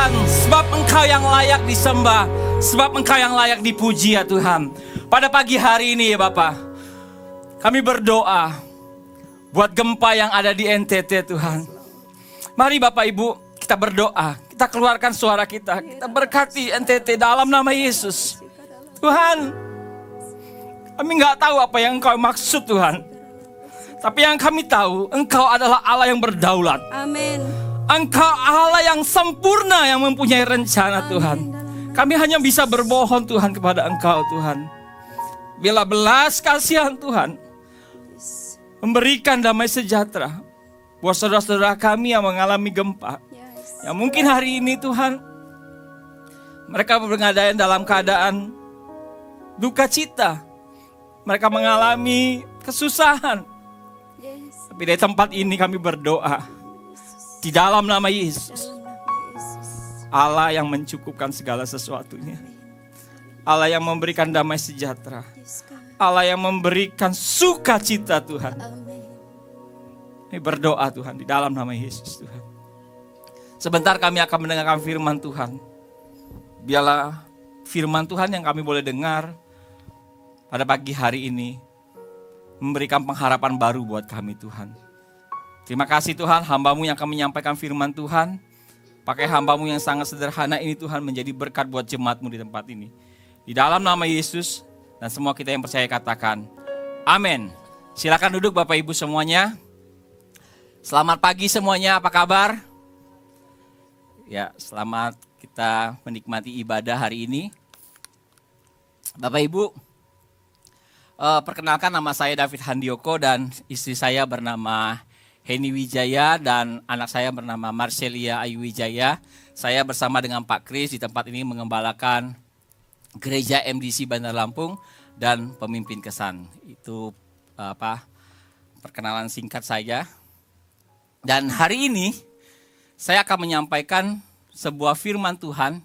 Tuhan, sebab Engkau yang layak disembah, sebab Engkau yang layak dipuji ya Tuhan. Pada pagi hari ini ya Bapa, kami berdoa buat gempa yang ada di NTT Tuhan. Mari Bapak Ibu kita berdoa, kita keluarkan suara kita berkati NTT dalam nama Yesus. Tuhan, kami nggak tahu apa yang Engkau maksud Tuhan. Tapi yang kami tahu, Engkau adalah Allah yang berdaulat. Amin. Engkau Allah yang sempurna yang mempunyai rencana Tuhan. Kami hanya bisa berbohong Tuhan kepada Engkau Tuhan. Bila belas kasihan Tuhan memberikan damai sejahtera buat saudara-saudara kami yang mengalami gempa. Yang mungkin hari ini Tuhan mereka bergadaian dalam keadaan duka cita. Mereka mengalami kesusahan. Tapi dari tempat ini kami berdoa di dalam nama Yesus. Allah yang mencukupkan segala sesuatunya. Allah yang memberikan damai sejahtera. Allah yang memberikan sukacita Tuhan. Kami berdoa Tuhan di dalam nama Yesus Tuhan. Sebentar kami akan mendengarkan firman Tuhan. Biarlah firman Tuhan yang kami boleh dengar pada pagi hari ini memberikan pengharapan baru buat kami Tuhan. Terima kasih Tuhan, hamba-Mu yang akan menyampaikan firman Tuhan. Pakai hamba-Mu yang sangat sederhana ini Tuhan menjadi berkat buat jemaat-Mu di tempat ini. Di dalam nama Yesus dan semua kita yang percaya katakan amin. Silakan duduk Bapak Ibu semuanya. Selamat pagi semuanya, apa kabar? Ya, selamat kita menikmati ibadah hari ini. Bapak Ibu, perkenalkan nama saya David Handioko dan istri saya bernama Heni Wijaya dan anak saya bernama Marcelia Ayu Wijaya. Saya bersama dengan Pak Kris di tempat ini mengembalakan Gereja MDC Bandar Lampung dan pemimpin kesan. Itu perkenalan singkat saya. Dan hari ini saya akan menyampaikan sebuah firman Tuhan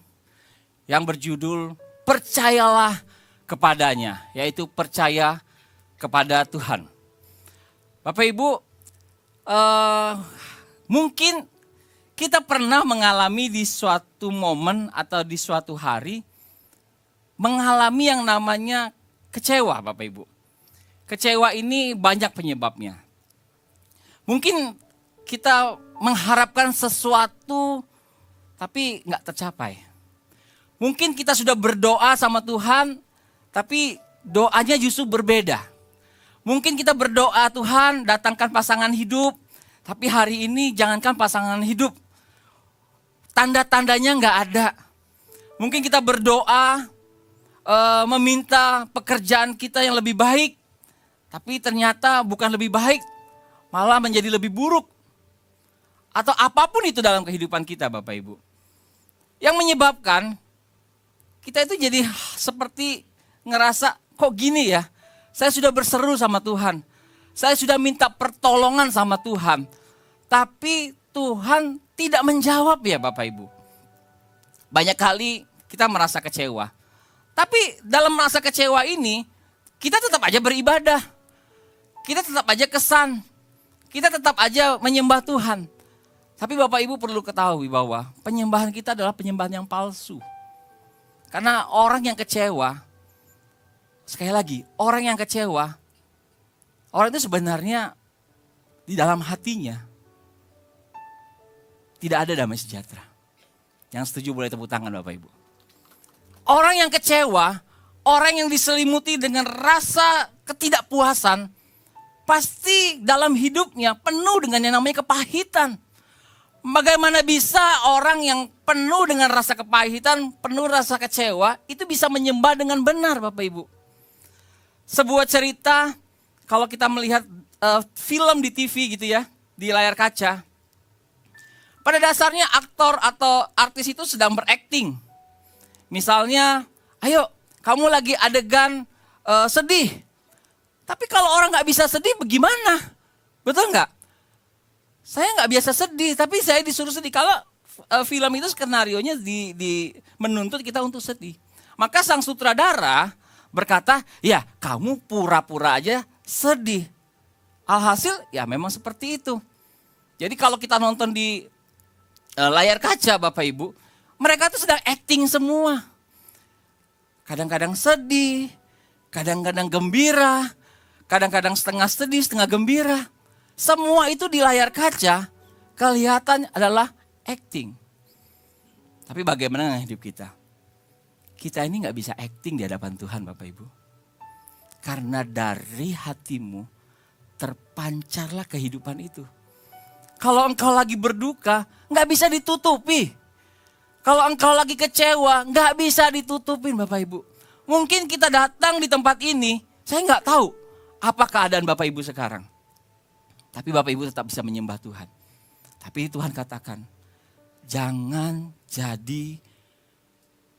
yang berjudul Percayalah kepadanya, yaitu percaya kepada Tuhan. Bapak Ibu, mungkin kita pernah mengalami di suatu momen atau di suatu hari mengalami yang namanya kecewa Bapak Ibu. Kecewa ini banyak penyebabnya. Mungkin kita mengharapkan sesuatu tapi nggak tercapai. Mungkin kita sudah berdoa sama Tuhan tapi doanya justru berbeda. Mungkin kita berdoa Tuhan datangkan pasangan hidup. Tapi hari ini jangankan pasangan hidup. Tanda-tandanya nggak ada. Mungkin kita berdoa meminta pekerjaan kita yang lebih baik. Tapi ternyata bukan lebih baik. Malah menjadi lebih buruk. Atau apapun itu dalam kehidupan kita Bapak Ibu. Yang menyebabkan kita itu jadi seperti ngerasa kok gini ya, saya sudah berseru sama Tuhan, saya sudah minta pertolongan sama Tuhan, tapi Tuhan tidak menjawab ya Bapak Ibu. Banyak kali kita merasa kecewa, tapi dalam merasa kecewa ini, kita tetap aja beribadah, kita tetap aja kesan, kita tetap aja menyembah Tuhan. Tapi Bapak Ibu perlu ketahui bahwa penyembahan kita adalah penyembahan yang palsu. Karena orang yang kecewa, sekali lagi, orang yang kecewa, orang itu sebenarnya di dalam hatinya tidak ada damai sejahtera. Yang setuju boleh tepuk tangan Bapak Ibu. Orang yang kecewa, orang yang diselimuti dengan rasa ketidakpuasan, pasti dalam hidupnya penuh dengan yang namanya kepahitan. Bagaimana bisa orang yang penuh dengan rasa kepahitan, penuh rasa kecewa, itu bisa menyembah dengan benar Bapak Ibu. Sebuah cerita, kalau kita melihat film di TV gitu ya, di layar kaca. Pada dasarnya aktor atau artis itu sedang berakting. Misalnya, ayo kamu lagi adegan sedih. Tapi kalau orang gak bisa sedih bagaimana? Betul gak? Saya gak biasa sedih, tapi saya disuruh sedih. Kalau film itu skenarionya menuntut kita untuk sedih. Maka sang sutradara berkata, ya kamu pura-pura aja sedih. Alhasil ya memang seperti itu. Jadi kalau kita nonton di layar kaca Bapak Ibu, Mereka tuh sedang acting semua. Kadang-kadang sedih, kadang-kadang gembira, kadang-kadang setengah sedih, setengah gembira. Semua itu di layar kaca kelihatan adalah acting. Tapi bagaimana dengan hidup kita? Kita ini gak bisa acting di hadapan Tuhan Bapak Ibu. Karena dari hatimu terpancarlah kehidupan itu. Kalau engkau lagi berduka, gak bisa ditutupi. Kalau engkau lagi kecewa, gak bisa ditutupin Bapak Ibu. Mungkin kita datang di tempat ini, saya gak tahu apa keadaan Bapak Ibu sekarang. Tapi Bapak Ibu tetap bisa menyembah Tuhan. Tapi Tuhan katakan, jangan jadi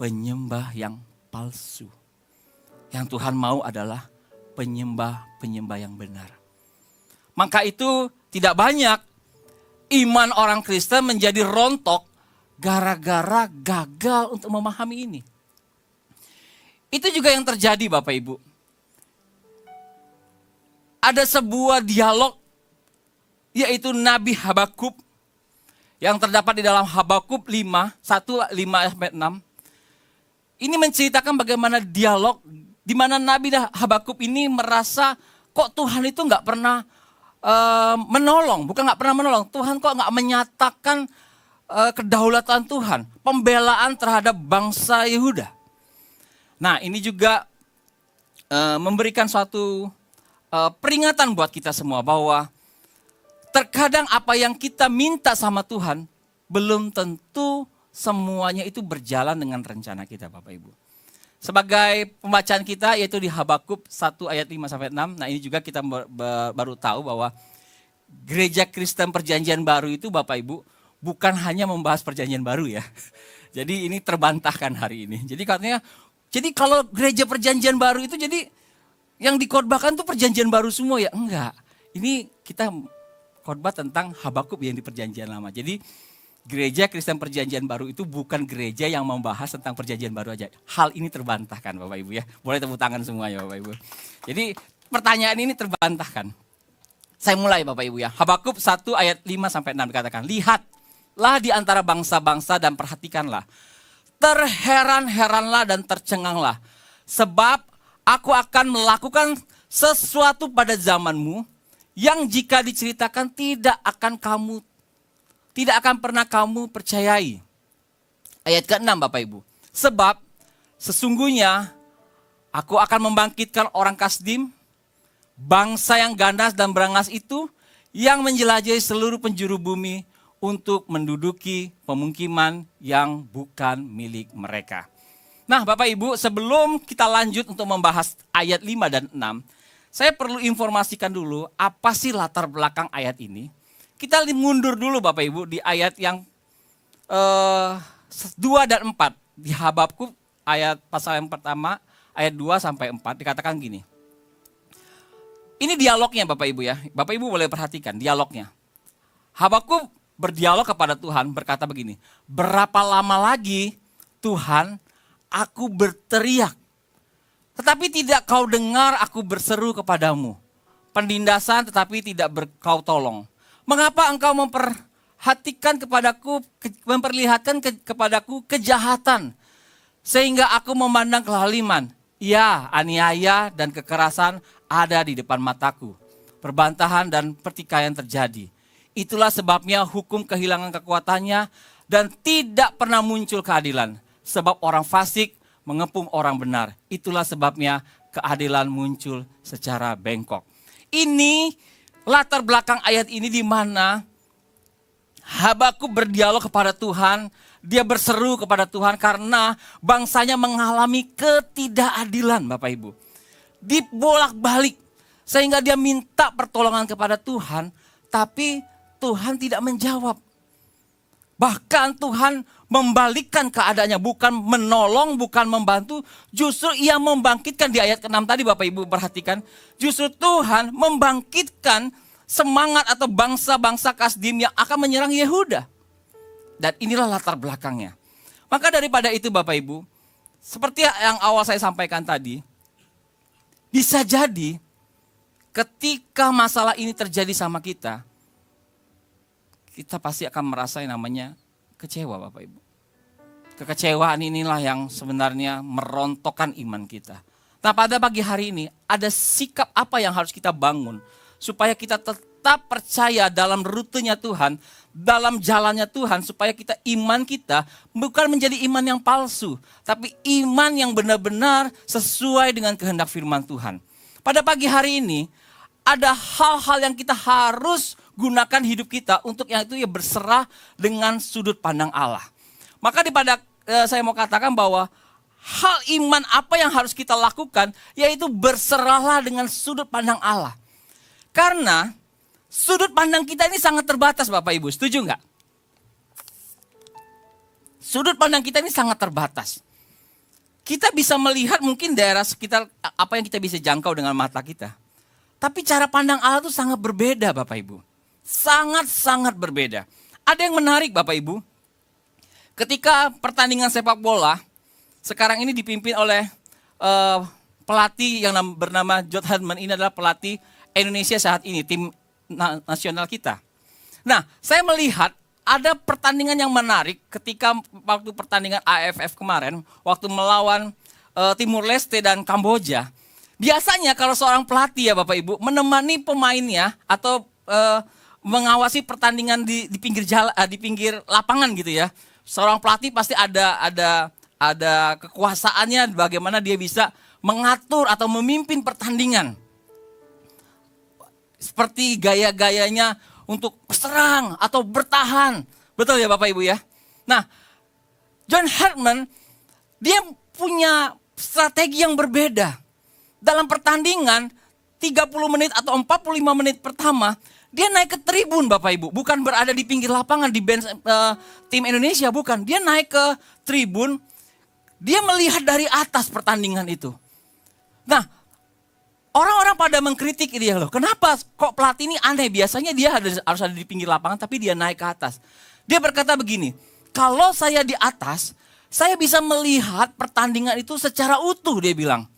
penyembah yang palsu. Yang Tuhan mau adalah penyembah-penyembah yang benar. Maka itu tidak banyak iman orang Kristen menjadi rontok gara-gara gagal untuk memahami ini. Itu juga yang terjadi Bapak Ibu. Ada sebuah dialog yaitu Nabi Habakuk yang terdapat di dalam Habakuk 1:5-6. Ini menceritakan bagaimana dialog di mana Nabi Habakuk ini merasa kok Tuhan itu nggak pernah menolong, bukan nggak pernah menolong. Tuhan kok nggak menyatakan kedaulatan Tuhan, pembelaan terhadap bangsa Yehuda. Nah ini juga memberikan suatu peringatan buat kita semua bahwa terkadang apa yang kita minta sama Tuhan belum tentu semuanya itu berjalan dengan rencana kita Bapak Ibu. Sebagai pembacaan kita yaitu di Habakuk 1:5-6. Nah ini juga kita baru tahu bahwa gereja Kristen Perjanjian Baru itu Bapak Ibu bukan hanya membahas Perjanjian Baru ya. Jadi ini terbantahkan hari ini. Jadi katanya, jadi kalau gereja Perjanjian Baru itu jadi yang dikhotbahkan tuh Perjanjian Baru semua ya? Enggak. Ini kita khotbah tentang Habakuk yang di Perjanjian Lama. Jadi gereja Kristen Perjanjian Baru itu bukan gereja yang membahas tentang Perjanjian Baru aja. Hal ini terbantahkan Bapak Ibu ya. Boleh tepuk tangan semua ya Bapak Ibu. Jadi pertanyaan ini terbantahkan. Saya mulai Bapak Ibu ya. Habakuk 1:5-6 dikatakan, lihatlah di antara bangsa-bangsa dan perhatikanlah. Terheran-heranlah dan tercenganglah. Sebab aku akan melakukan sesuatu pada zamanmu yang jika diceritakan tidak akan pernah kamu percayai. Ayat ke-6 Bapak Ibu. Sebab sesungguhnya aku akan membangkitkan orang Kasdim, bangsa yang ganas dan berangas itu, yang menjelajahi seluruh penjuru bumi untuk menduduki pemukiman yang bukan milik mereka. Nah Bapak Ibu, sebelum kita lanjut untuk membahas ayat 5 dan 6, saya perlu informasikan dulu apa sih latar belakang ayat ini. Kita mundur dulu Bapak Ibu di ayat yang 2 dan 4. Di Habakuk ayat pasal yang pertama, ayat 2-4 dikatakan gini. Ini dialognya Bapak Ibu ya. Bapak Ibu boleh perhatikan dialognya. Habakuk berdialog kepada Tuhan berkata begini. Berapa lama lagi Tuhan aku berteriak, tetapi tidak kau dengar aku berseru kepadamu. Penindasan tetapi tidak kau tolong. Mengapa engkau memperlihatkan kepadaku kejahatan, sehingga aku memandang kelaliman. Ya, aniaya dan kekerasan ada di depan mataku. Perbantahan dan pertikaian terjadi. Itulah sebabnya hukum kehilangan kekuatannya dan tidak pernah muncul keadilan. Sebab orang fasik mengepung orang benar. Itulah sebabnya keadilan muncul secara bengkok. Ini latar belakang ayat ini di mana Habakuk berdialog kepada Tuhan. Dia berseru kepada Tuhan karena bangsanya mengalami ketidakadilan Bapak Ibu. Dibolak-balik sehingga dia minta pertolongan kepada Tuhan. Tapi Tuhan tidak menjawab. Bahkan Tuhan membalikkan keadaannya, bukan menolong, bukan membantu. Justru ia membangkitkan di ayat ke-6 tadi Bapak Ibu perhatikan. Justru Tuhan membangkitkan semangat atau bangsa-bangsa Kasdim yang akan menyerang Yehuda. Dan inilah latar belakangnya. Maka daripada itu Bapak Ibu, seperti yang awal saya sampaikan tadi, bisa jadi ketika masalah ini terjadi sama kita pasti akan merasa yang namanya kecewa Bapak Ibu. Kekecewaan inilah yang sebenarnya merontokkan iman kita. Nah, pada pagi hari ini ada sikap apa yang harus kita bangun supaya kita tetap percaya dalam rutenya Tuhan, dalam jalannya Tuhan, supaya iman kita bukan menjadi iman yang palsu, tapi iman yang benar-benar sesuai dengan kehendak firman Tuhan. Pada pagi hari ini ada hal-hal yang kita harus gunakan hidup kita untuk yang itu ya berserah dengan sudut pandang Allah. Maka saya mau katakan bahwa hal iman apa yang harus kita lakukan, yaitu berserahlah dengan sudut pandang Allah. Karena sudut pandang kita ini sangat terbatas, Bapak Ibu, setuju nggak? Sudut pandang kita ini sangat terbatas. Kita bisa melihat mungkin daerah sekitar apa yang kita bisa jangkau dengan mata kita. Tapi cara pandang Allah itu sangat berbeda, Bapak Ibu. Sangat-sangat berbeda. Ada yang menarik, Bapak Ibu. Ketika pertandingan sepak bola, sekarang ini dipimpin oleh pelatih yang bernama John Herdman. Ini adalah pelatih Indonesia saat ini, tim nasional kita. Nah, saya melihat ada pertandingan yang menarik ketika waktu pertandingan AFF kemarin, waktu melawan Timur Leste dan Kamboja. Biasanya kalau seorang pelatih ya Bapak Ibu, menemani pemainnya atau mengawasi pertandingan di pinggir jalan, di pinggir lapangan gitu ya. Seorang pelatih pasti ada kekuasaannya bagaimana dia bisa mengatur atau memimpin pertandingan. Seperti gaya-gayanya untuk serang atau bertahan. Betul ya Bapak Ibu ya? Nah, John Herdman dia punya strategi yang berbeda. Dalam pertandingan 30 menit atau 45 menit pertama, dia naik ke tribun Bapak Ibu. Bukan berada di pinggir lapangan di bench tim Indonesia, bukan. Dia naik ke tribun, dia melihat dari atas pertandingan itu. Nah, orang-orang pada mengkritik dia loh. Kenapa kok pelatih ini aneh? Biasanya dia harus ada di pinggir lapangan tapi dia naik ke atas. Dia berkata begini, kalau saya di atas, saya bisa melihat pertandingan itu secara utuh, dia bilang.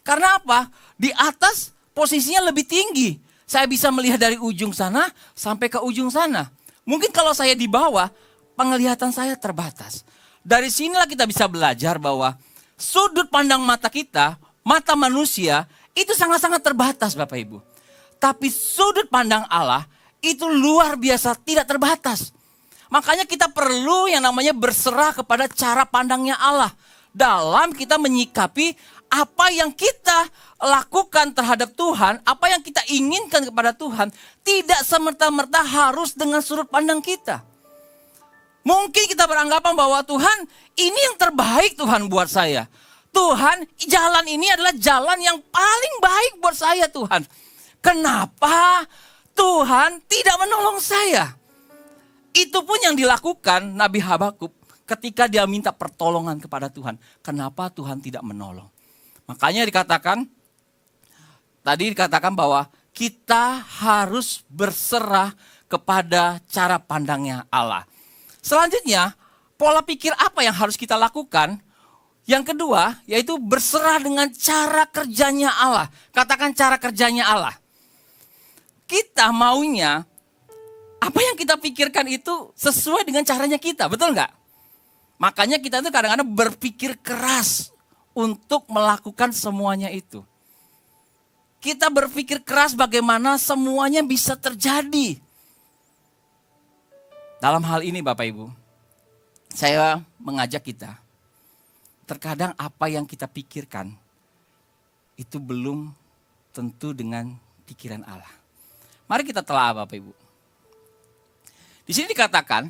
Karena apa? Di atas posisinya lebih tinggi. Saya bisa melihat dari ujung sana sampai ke ujung sana. Mungkin kalau saya di bawah, penglihatan saya terbatas. Dari sinilah kita bisa belajar bahwa sudut pandang mata kita, mata manusia, itu sangat-sangat terbatas Bapak Ibu. Tapi sudut pandang Allah itu luar biasa tidak terbatas. Makanya kita perlu yang namanya berserah kepada cara pandangnya Allah. Dalam kita menyikapi apa yang kita lakukan terhadap Tuhan, apa yang kita inginkan kepada Tuhan, tidak semerta-merta harus dengan sudut pandang kita. Mungkin kita beranggapan bahwa Tuhan, ini yang terbaik Tuhan buat saya. Tuhan, jalan ini adalah jalan yang paling baik buat saya Tuhan. Kenapa Tuhan tidak menolong saya? Itu pun yang dilakukan Nabi Habakuk ketika dia minta pertolongan kepada Tuhan. Kenapa Tuhan tidak menolong? Makanya tadi dikatakan bahwa kita harus berserah kepada cara pandangnya Allah. Selanjutnya, pola pikir apa yang harus kita lakukan? Yang kedua, yaitu berserah dengan cara kerjanya Allah. Katakan cara kerjanya Allah. Kita maunya, apa yang kita pikirkan itu sesuai dengan caranya kita, betul nggak? Makanya kita itu kadang-kadang berpikir keras untuk melakukan semuanya itu. Kita berpikir keras bagaimana semuanya bisa terjadi. Dalam hal ini Bapak Ibu, saya mengajak kita. Terkadang apa yang kita pikirkan itu belum tentu dengan pikiran Allah. Mari kita telah Bapak Ibu. Di sini dikatakan,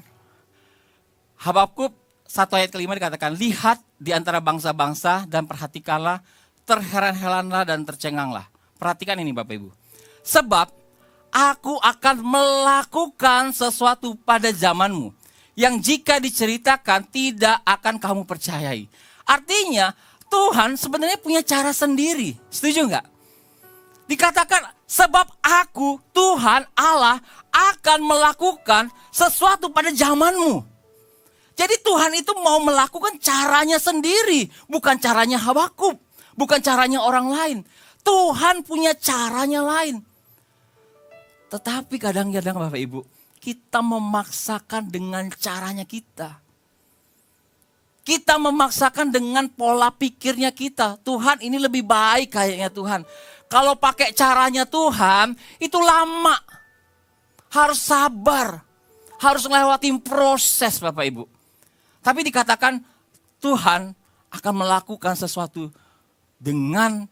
Habakuk 1 ayat kelima dikatakan, lihat di antara bangsa-bangsa dan perhatikanlah, terheran-heranlah dan tercenganglah. Perhatikan ini Bapak Ibu. Sebab aku akan melakukan sesuatu pada zamanmu yang jika diceritakan tidak akan kamu percayai. Artinya Tuhan sebenarnya punya cara sendiri. Setuju nggak? Dikatakan sebab aku Tuhan Allah akan melakukan sesuatu pada zamanmu. Jadi Tuhan itu mau melakukan caranya sendiri. Bukan caranya Habakuk. Bukan caranya orang lain. Tuhan punya caranya lain. Tetapi kadang-kadang Bapak Ibu, kita memaksakan dengan caranya kita. Kita memaksakan dengan pola pikirnya kita. Tuhan ini lebih baik kayaknya Tuhan. Kalau pakai caranya Tuhan, itu lama. Harus sabar. Harus ngelewatin proses Bapak Ibu. Tapi dikatakan Tuhan akan melakukan sesuatu dengan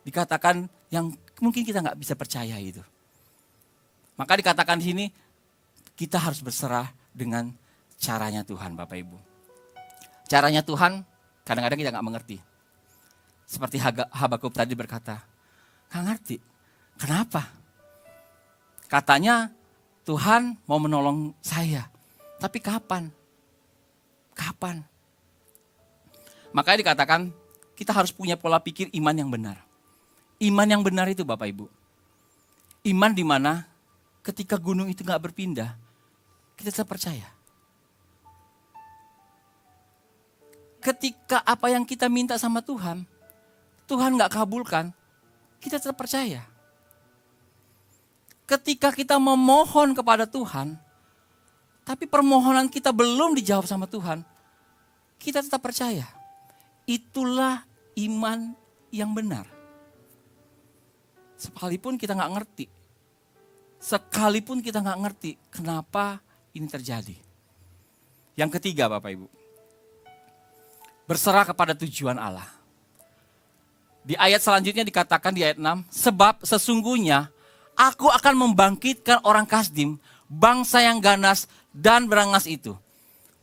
dikatakan yang mungkin kita nggak bisa percaya itu. Maka dikatakan di sini kita harus berserah dengan caranya Tuhan Bapak Ibu. Caranya Tuhan kadang-kadang kita nggak mengerti. Seperti Habakuk tadi berkata, nggak ngerti. Kenapa? Katanya Tuhan mau menolong saya. Tapi kapan? Kapan? Makanya dikatakan kita harus punya pola pikir iman yang benar. Iman yang benar itu Bapak Ibu. Iman di mana ketika gunung itu nggak berpindah, kita tetap percaya. Ketika apa yang kita minta sama Tuhan, Tuhan gak kabulkan, kita tetap percaya. Ketika kita memohon kepada Tuhan, tapi permohonan kita belum dijawab sama Tuhan, kita tetap percaya. Itulah iman yang benar. Sekalipun kita gak ngerti, sekalipun kita gak ngerti kenapa ini terjadi. Yang ketiga Bapak Ibu, berserah kepada tujuan Allah. Di ayat selanjutnya dikatakan di ayat 6, sebab sesungguhnya aku akan membangkitkan orang Kasdim, bangsa yang ganas dan berangas itu.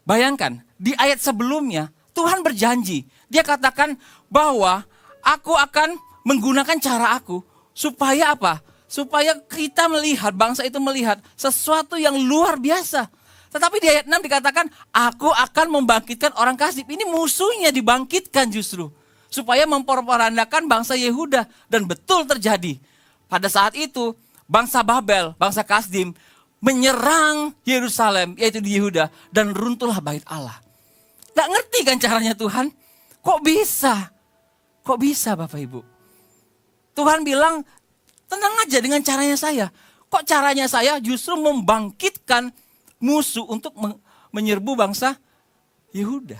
Bayangkan, di ayat sebelumnya Tuhan berjanji. Dia katakan bahwa aku akan menggunakan cara aku supaya apa? Supaya kita melihat, bangsa itu melihat sesuatu yang luar biasa. Tetapi di ayat 6 dikatakan, aku akan membangkitkan orang Kasdim. Ini musuhnya dibangkitkan justru. Supaya memporak-porandakan bangsa Yehuda. Dan betul terjadi. Pada saat itu, bangsa Babel, bangsa Kasdim, menyerang Yerusalem, yaitu di Yehuda. Dan runtuhlah bait Allah. Gak ngerti kan caranya Tuhan? Kok bisa? Kok bisa Bapak Ibu? Tuhan bilang, tenang aja dengan caranya saya. Kok caranya saya justru membangkitkan musuh untuk menyerbu bangsa Yehuda.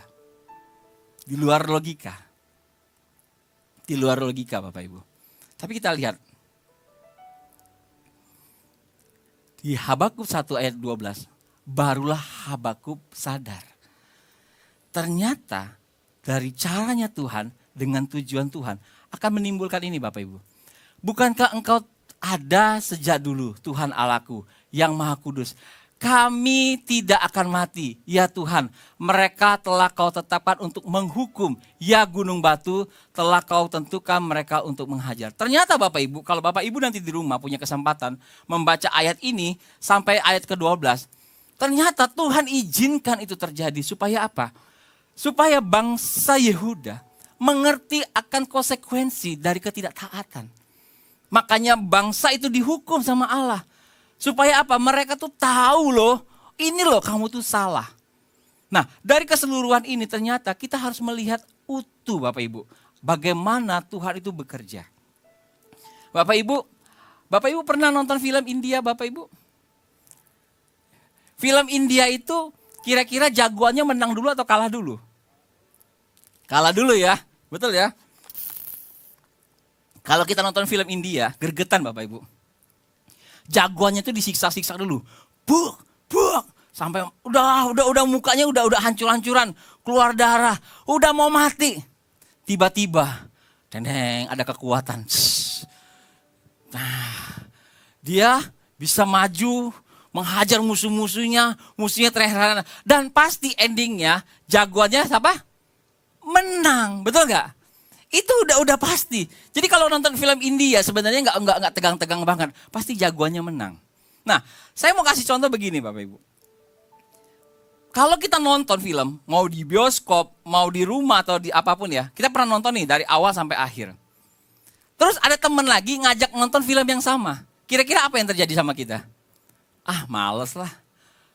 Di luar logika. Di luar logika Bapak Ibu. Tapi kita lihat. Di Habakuk 1 ayat 12. Barulah Habakuk sadar. Ternyata dari caranya Tuhan dengan tujuan Tuhan akan menimbulkan ini Bapak Ibu. Bukankah engkau ada sejak dulu Tuhan Allahku yang Maha Kudus. Kami tidak akan mati, ya Tuhan. Mereka telah kau tetapkan untuk menghukum. Ya gunung batu, telah kau tentukan mereka untuk menghajar. Ternyata Bapak Ibu, kalau Bapak Ibu nanti di rumah punya kesempatan membaca ayat ini sampai ayat ke-12. Ternyata Tuhan izinkan itu terjadi supaya apa? Supaya bangsa Yehuda mengerti akan konsekuensi dari ketidaktaatan. Makanya bangsa itu dihukum sama Allah. Supaya apa? Mereka tuh tahu loh, ini loh kamu tuh salah. Nah dari keseluruhan ini ternyata kita harus melihat utuh Bapak Ibu. Bagaimana Tuhan itu bekerja. Bapak Ibu pernah nonton film India Bapak Ibu? Film India itu kira-kira jagoannya menang dulu atau kalah dulu? Kalah dulu ya, betul ya? Kalau kita nonton film India, gergetan Bapak Ibu. Jagoannya itu disiksa-siksa dulu. Buk, sampai udah mukanya udah hancur-hancuran, keluar darah, udah mau mati. Tiba-tiba, dendeng ada kekuatan. Nah, dia bisa maju, menghajar musuhnya terheran. Dan pasti endingnya jagoannya siapa? Menang, betul nggak? Itu udah pasti. Jadi kalau nonton film India sebenarnya nggak tegang-tegang banget. Pasti jagoannya menang. Nah, saya mau kasih contoh begini Bapak Ibu. Kalau kita nonton film, mau di bioskop, mau di rumah atau di apapun ya. Kita pernah nonton nih dari awal sampai akhir. Terus ada teman lagi ngajak nonton film yang sama. Kira-kira apa yang terjadi sama kita? Ah males lah.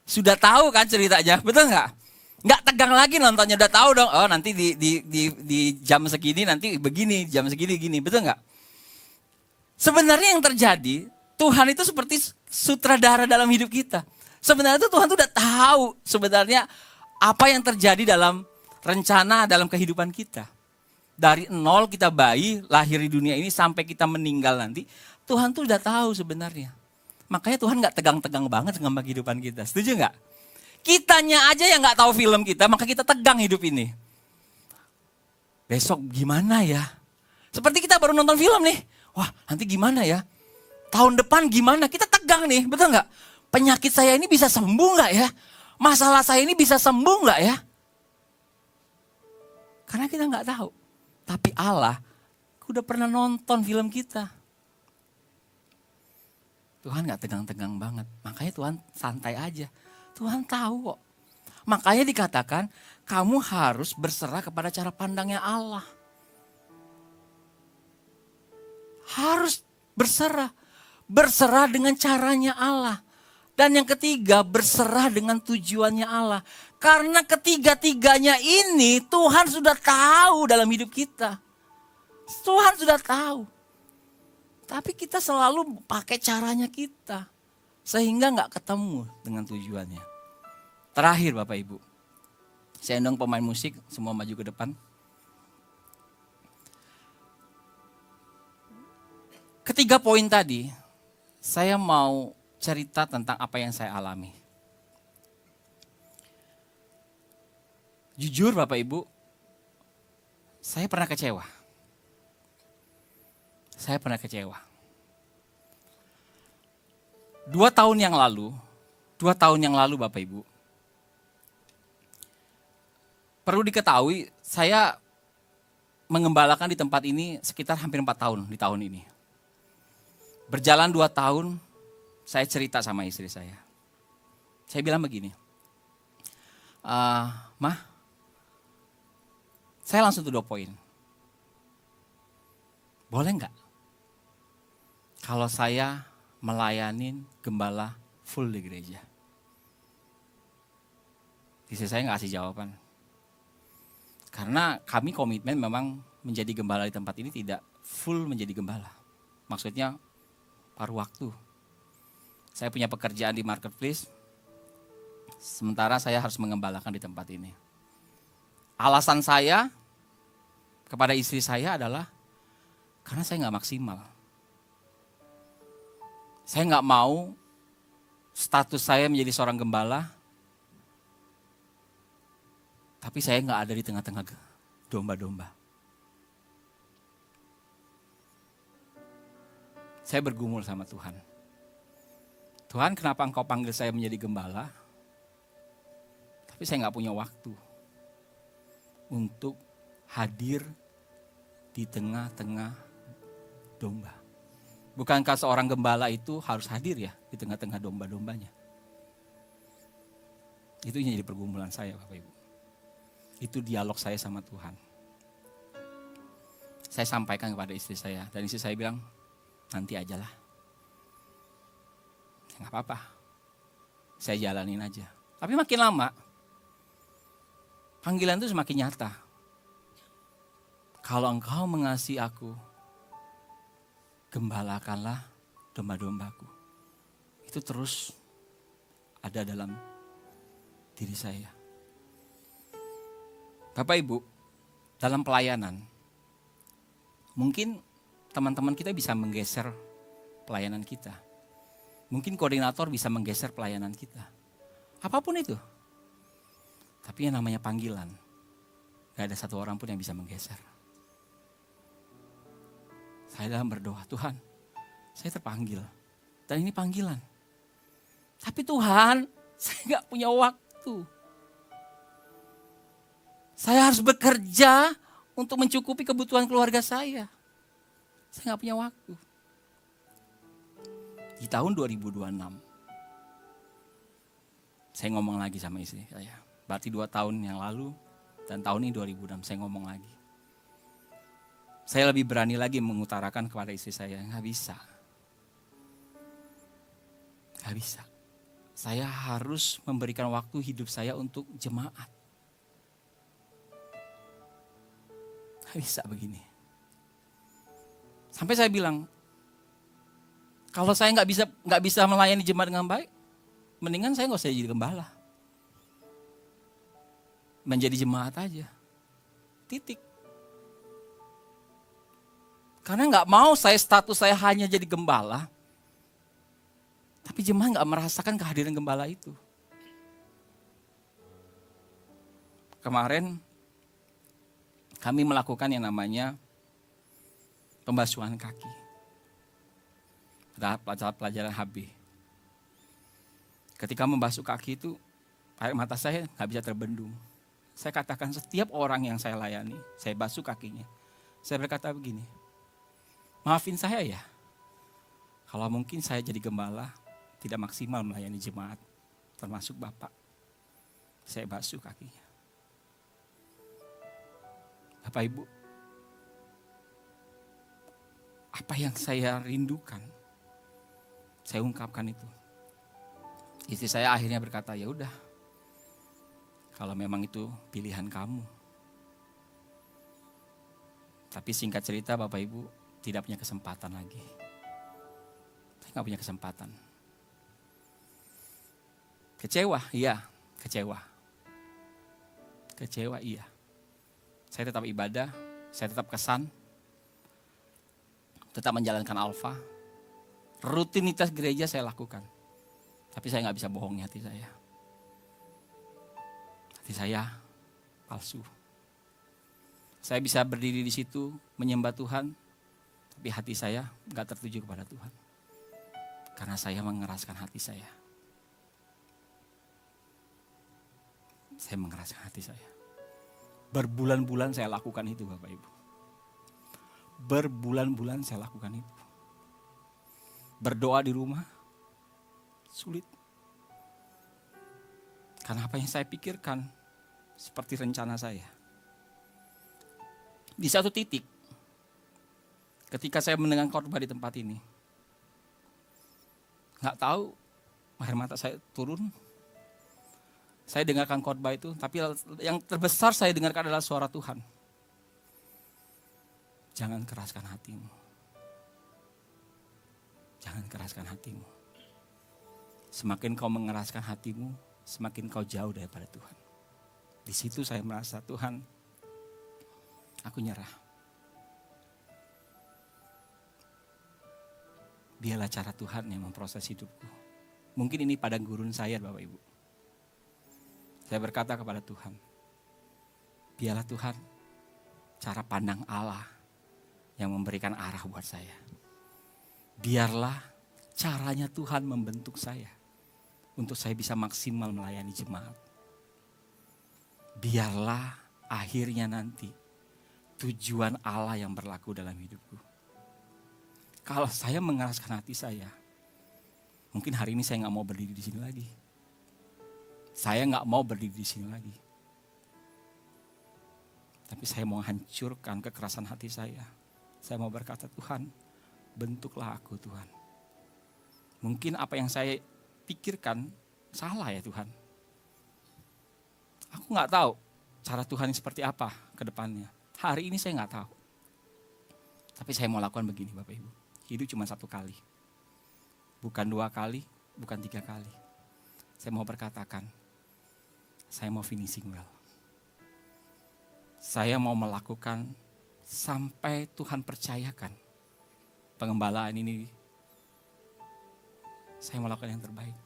Sudah tahu kan ceritanya, betul nggak? Nggak tegang lagi nontonnya, udah tahu dong. Oh nanti di jam segini nanti begini, jam segini gini, betul nggak? Sebenarnya yang terjadi, Tuhan itu seperti sutradara dalam hidup kita. Sebenarnya itu Tuhan tuh udah tahu sebenarnya apa yang terjadi dalam rencana dalam kehidupan kita. Dari nol kita bayi, lahir di dunia ini sampai kita meninggal nanti, Tuhan tuh udah tahu sebenarnya. Makanya Tuhan gak tegang-tegang banget dengan kehidupan kita. Setuju gak? Kitanya aja yang gak tahu film kita, maka kita tegang hidup ini. Besok gimana ya? Seperti kita baru nonton film nih. Wah, nanti gimana ya? Tahun depan gimana? Kita tegang nih, betul gak? Penyakit saya ini bisa sembuh gak ya? Masalah saya ini bisa sembuh gak ya? Karena kita gak tahu. Tapi Allah udah pernah nonton film kita. Tuhan gak tegang-tegang banget. Makanya Tuhan santai aja. Tuhan tahu kok. Makanya dikatakan kamu harus berserah kepada cara pandangnya Allah. Harus berserah. Berserah dengan caranya Allah. Dan yang ketiga, berserah dengan tujuannya Allah. Karena ketiga-tiganya ini Tuhan sudah tahu dalam hidup kita. Tuhan sudah tahu. Tapi kita selalu pakai caranya kita. Sehingga gak ketemu dengan tujuannya. Terakhir Bapak Ibu. Saya undang pemain musik, semua maju ke depan. Ketiga poin tadi, saya mau cerita tentang apa yang saya alami. Jujur Bapak Ibu, saya pernah kecewa. Saya pernah kecewa. 2 tahun yang lalu Bapak Ibu. Perlu diketahui, saya mengembalakan di tempat ini sekitar hampir 4 tahun di tahun ini. Berjalan 2 tahun, saya cerita sama istri saya. Saya bilang begini, Mah, saya langsung to the point. Boleh nggak kalau saya melayanin gembala full di gereja? Istri saya nggak kasih jawaban. Karena kami komitmen memang menjadi gembala di tempat ini tidak full menjadi gembala. Maksudnya paruh waktu. Saya punya pekerjaan di marketplace, sementara saya harus mengembalakan di tempat ini. Alasan saya kepada istri saya adalah karena saya nggak maksimal. Saya nggak mau status saya menjadi seorang gembala, tapi saya nggak ada di tengah-tengah domba-domba. Saya bergumul sama Tuhan. Tuhan, kenapa Engkau panggil saya menjadi gembala? Tapi saya nggak punya waktu untuk hadir di tengah-tengah domba. Bukankah seorang gembala itu harus hadir ya di tengah-tengah domba-dombanya? Itu yang jadi pergumulan saya Bapak Ibu. Itu dialog saya sama Tuhan. Saya sampaikan kepada istri saya. Dan istri saya bilang, nanti ajalah. Nggak apa-apa. Saya jalanin aja. Tapi makin lama, panggilan itu semakin nyata. Kalau engkau mengasihi aku, gembalakanlah domba-dombaku. Itu terus ada dalam diri saya. Bapak Ibu, dalam pelayanan, mungkin teman-teman kita bisa menggeser pelayanan kita. Mungkin koordinator bisa menggeser pelayanan kita. Apapun itu. Tapi yang namanya panggilan, gak ada satu orang pun yang bisa menggeser. Saya dalam berdoa, Tuhan, saya terpanggil. Dan ini panggilan. Tapi Tuhan, saya gak punya waktu. Saya harus bekerja untuk mencukupi kebutuhan keluarga saya. Saya gak punya waktu. Di tahun 2026, saya ngomong lagi sama istri saya. Berarti 2 tahun yang lalu dan tahun ini 2006 saya ngomong lagi. Saya lebih berani lagi mengutarakan kepada istri saya, gak bisa. Gak bisa. Saya harus memberikan waktu hidup saya untuk jemaat. Gak bisa begini. Sampai saya bilang, kalau saya nggak bisa melayani jemaat dengan baik, mendingan saya nggak usah jadi gembala. menjadi jemaat aja. Titik. Karena nggak mau status saya hanya jadi gembala. Tapi jemaat nggak merasakan kehadiran gembala itu. Kemarin kami melakukan yang namanya pembasuhan kaki. Pelajaran HB. Ketika membasuh kaki itu, air mata saya nggak bisa terbendung. Saya katakan setiap orang yang saya layani, saya basuh kakinya. Saya berkata begini, maafin saya ya, kalau mungkin saya jadi gembala, tidak maksimal melayani jemaat, termasuk Bapak. Saya basuh kakinya. Bapak Ibu, apa yang saya rindukan, saya ungkapkan itu. Istri saya akhirnya berkata, ya udah, kalau memang itu pilihan kamu. Tapi singkat cerita Bapak Ibu, tidak punya kesempatan lagi. Saya nggak punya kesempatan. Kecewa, iya, kecewa. Kecewa, iya. Saya tetap ibadah, saya tetap kesan, tetap menjalankan alfa. Rutinitas gereja saya lakukan. Tapi saya nggak bisa bohongi hati saya. Hati saya palsu. Saya bisa berdiri di situ menyembah Tuhan, tapi hati saya nggak tertuju kepada Tuhan. Karena saya mengeraskan hati saya. Saya mengeraskan hati saya. Berbulan-bulan saya lakukan itu Bapak Ibu. Berbulan-bulan saya lakukan itu. Berdoa di rumah, sulit. Karena apa yang saya pikirkan, seperti rencana saya. Di satu titik, ketika saya mendengar khotbah di tempat ini, nggak tahu air mata saya turun. Saya dengarkan khotbah itu, tapi yang terbesar saya dengarkan adalah suara Tuhan. Jangan keraskan hatimu. Jangan keraskan hatimu. Semakin kau mengeraskan hatimu, semakin kau jauh daripada Tuhan. Di situ saya merasa, Tuhan, aku nyerah. Biarlah cara Tuhan yang memproses hidupku. Mungkin ini padang gurun saya Bapak Ibu. Saya berkata kepada Tuhan, biarlah Tuhan cara pandang Allah yang memberikan arah buat saya. Biarlah caranya Tuhan membentuk saya untuk saya bisa maksimal melayani jemaat. Biarlah akhirnya nanti tujuan Allah yang berlaku dalam hidupku. Kalau saya mengeraskan hati saya, mungkin hari ini saya nggak mau berdiri di sini lagi. Saya nggak mau berdiri di sini lagi. Tapi saya mau hancurkan kekerasan hati saya. Saya mau berkata, Tuhan, bentuklah aku Tuhan. Mungkin apa yang saya pikirkan salah ya Tuhan. Aku nggak tahu cara Tuhan seperti apa ke depannya. Hari ini saya nggak tahu. Tapi saya mau lakukan begini Bapak Ibu. Hidup cuma satu kali. Bukan 2 kali, bukan 3 kali. Saya mau berkatakan, saya mau finishing well. Saya mau melakukan sampai Tuhan percayakan pengembalaan ini. Saya mau lakukan yang terbaik.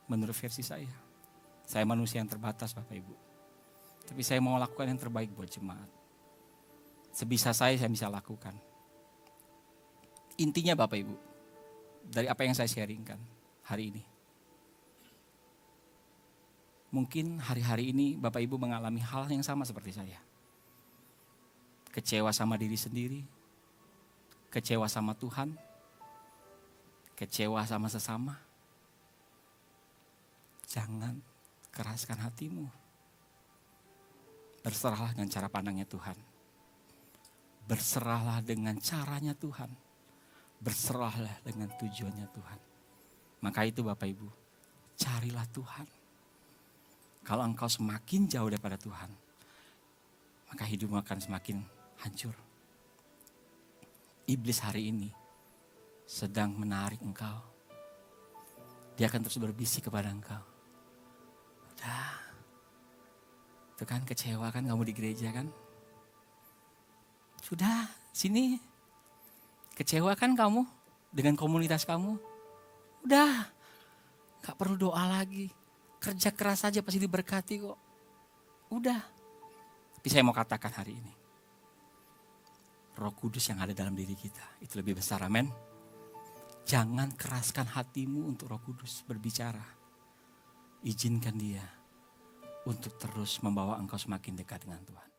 Menurut versi saya. Saya manusia yang terbatas Bapak Ibu. Tapi saya mau lakukan yang terbaik buat jemaat. Sebisa saya bisa lakukan. Intinya Bapak Ibu, dari apa yang saya sharingkan hari ini. Mungkin hari-hari ini Bapak Ibu mengalami hal yang sama seperti saya. Kecewa sama diri sendiri, kecewa sama Tuhan, kecewa sama sesama. Jangan keraskan hatimu. Berserahlah dengan cara pandangnya Tuhan. Berserahlah dengan caranya Tuhan. Berserahlah dengan tujuannya Tuhan. Maka itu Bapak Ibu, carilah Tuhan. Kalau engkau semakin jauh daripada Tuhan, maka hidupmu akan semakin hancur. Iblis hari ini sedang menarik engkau. Dia akan terus berbisik kepada engkau. Tuh kan kecewa kan kamu di gereja kan? Sudah, sini. Kecewa kan kamu dengan komunitas kamu? Udah, gak perlu doa lagi. Kerja keras saja pasti diberkati kok. Udah. Tapi saya mau katakan hari ini, Roh Kudus yang ada dalam diri kita itu lebih besar, amin. Jangan keraskan hatimu untuk Roh Kudus berbicara. Izinkan dia untuk terus membawa engkau semakin dekat dengan Tuhan.